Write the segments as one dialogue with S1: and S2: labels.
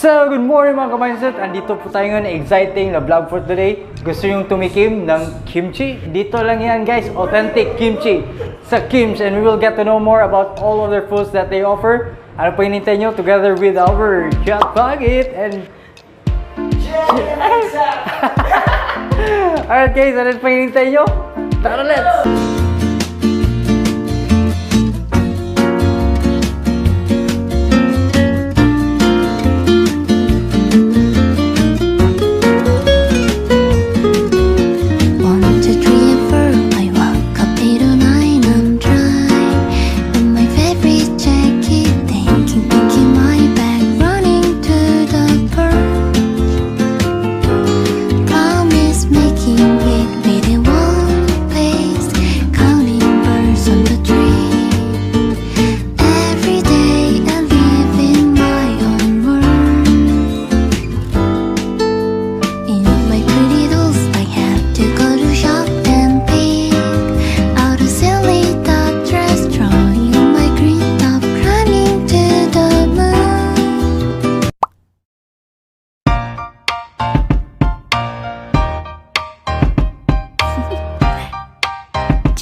S1: So, good morning mga ka-mindset! Andito po tayo ngayon, exciting na vlog for today. Gusto nyong tumikim ng kimchi? Dito lang yan guys, authentic kimchi sa Kimch, and we will get to know more about all of their foods that they offer. Ano po hinintay nyo together with our Chat Bagit and alright guys, ano po hinintay nyo? Tara, let's!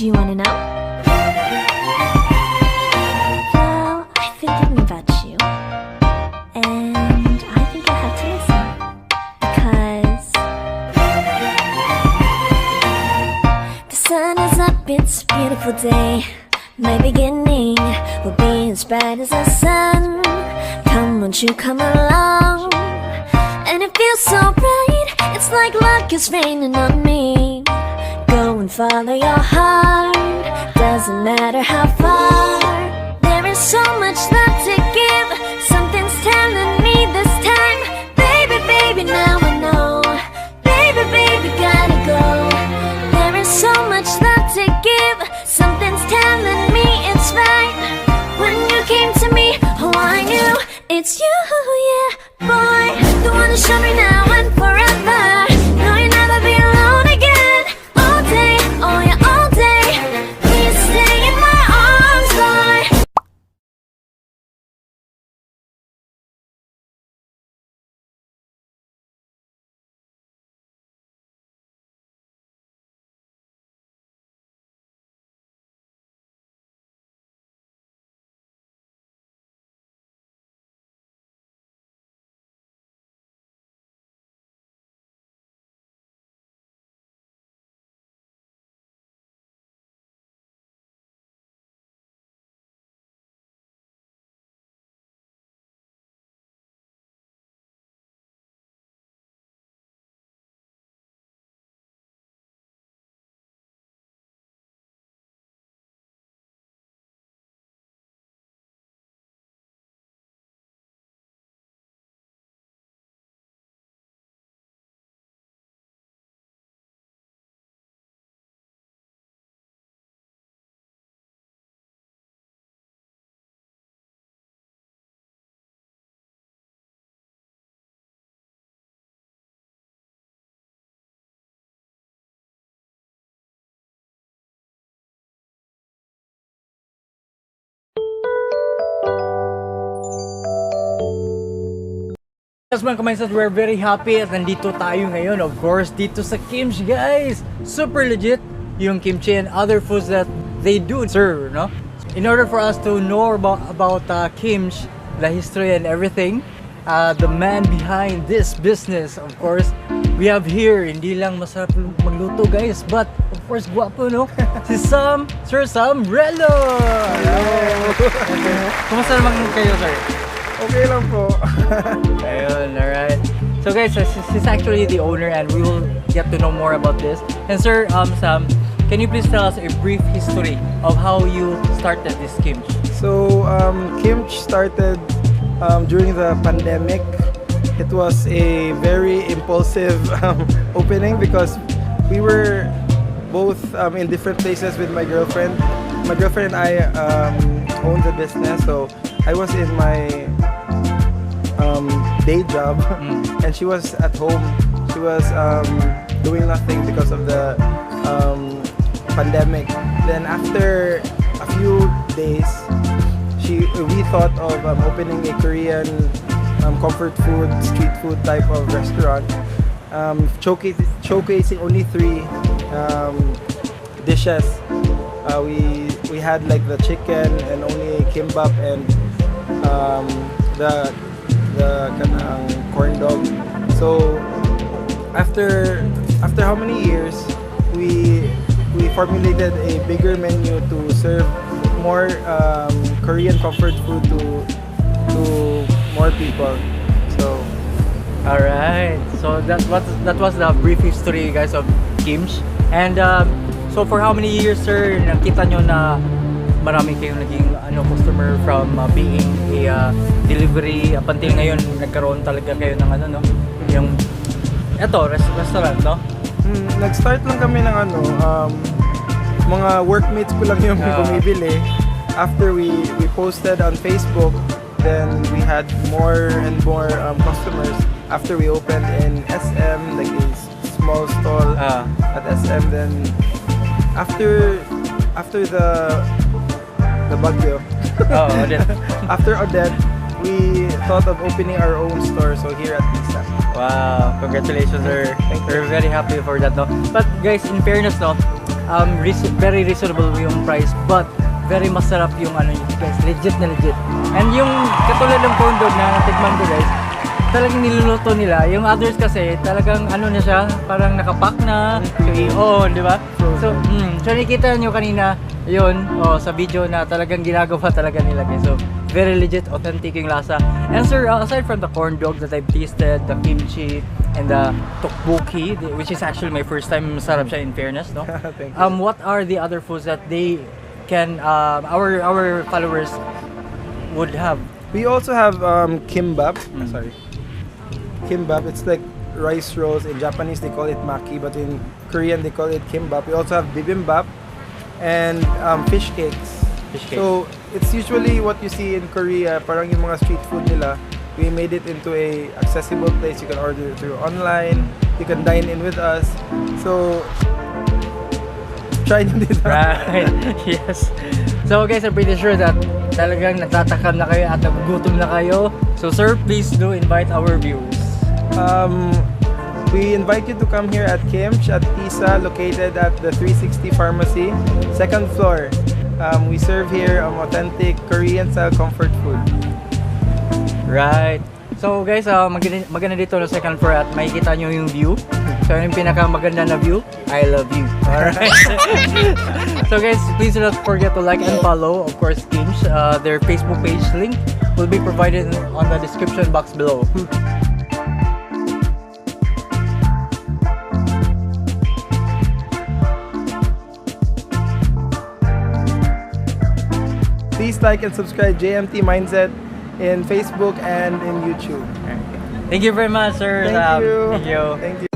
S2: Do you want to know? Well, I've been thinking about you, and I think I have to listen, because the sun is up, it's a beautiful day. My beginning will be as bright as the sun. Come, won't you come along? And it feels so bright, it's like luck is raining on me. Go and follow your heart, doesn't matter how far. There is so much love to give, something's telling me this time. Baby, baby, now I know. Baby, baby, gotta go. There is so much love to give, something's telling me it's right. When you came to me, oh I knew it's you, yeah, boy. The one to show me now and forever. No, you'll never be alone again. Oh yeah, all day. Please stay in my arms, boy.
S1: Yes mga ka-mindset, we're very happy at nandito tayo ngayon, of course, dito sa Kimch guys. Super legit yung kimchi and other foods that they do serve, no? In order for us to know about Kimch, the history and everything, the man behind this business, of course, we have here, hindi lang masarap magluto guys, but of course guwapo, no? Si Sam, Sir Sam Relo! Hello! Kumusta naman kayo, sir?
S3: Okay lang po.
S1: Ayun, alright. So guys, he's actually the owner and we will get to know more about this. And sir, Sam, can you please tell us a brief history of how you started this Kimch?
S3: So, Kimch started during the pandemic. It was a very impulsive opening because we were both in different places with my girlfriend. My girlfriend and I owned the business, so I was in my day job and she was at home. She was doing nothing because of the pandemic. Then after a few days, we thought of opening a Korean comfort food, street food type of restaurant. Showcasing only 3 dishes. We had like the chicken and only kimbap and the corn dog. So after how many years we formulated a bigger menu to serve more Korean comfort food to more people. So
S1: Alright, so that was the brief history, guys, of Kimch. And so for how many years, sir, nakita nyo na marami kayong naging customer from being a delivery up until ngayon nagkaroon talaga kayo ng yung restaurant, no?
S3: Nag-start lang kami ng mga workmates ko lang yung bumibili. After we posted on Facebook, then we had more and more customers. After we opened in SM, like a small stall at SM, then after the bagyo, after Odette, we thought of opening our own store. So here at Bisaya.
S1: Wow, congratulations, sir. We're very happy for that, no? But guys, in fairness, no, very reasonable yung price, but very masarap yung guys, legit na legit. And yung katulad ng corn dog na natikman ko, guys, talagang niluluto nila. Yung others kasi talagang na siya, parang nakapack na, i-on, di ba? So nakikita nyo kanina yun sa video na talagang ginagawa talaga nila, guys. So very legit, authentic yung lasa. And sir, aside from the corn dog that I've tasted, the kimchi and the tteokbokki, which is actually my first time, masarap siya in fairness, no?
S3: Thank you.
S1: What are the other foods that they can our followers would have?
S3: We also have kimbap. Sorry, kimbap. It's like rice rolls. In Japanese they call it maki, but in Korean they call it kimbap. We also have bibimbap and fish cakes. So it's usually what you see in Korea, parang yung mga street food nila. We made it into a accessible place. You can order through online. You can dine in with us. So try nyo dito.
S1: Right. Yes. So guys, I'm pretty sure that talagang natatakam na kayo at nagugutom na kayo. So sir, please do invite our viewers.
S3: We invite you to come here at Kimch at Paasa, located at the 360 Pharmacy, 2nd floor. We serve here authentic Korean style comfort food.
S1: Right. So guys, maganda dito na 2nd floor at makikita nyo yung view. So yung pinaka maganda na view, I love you. Alright. So guys, please do not forget to like and follow, of course, Kimch. Their Facebook page link will be provided on the description box below.
S3: Please like and subscribe JmT Mindset in Facebook and in YouTube.
S1: Thank you very much, sir.
S3: Thank you.
S1: Thank you.
S3: Thank you.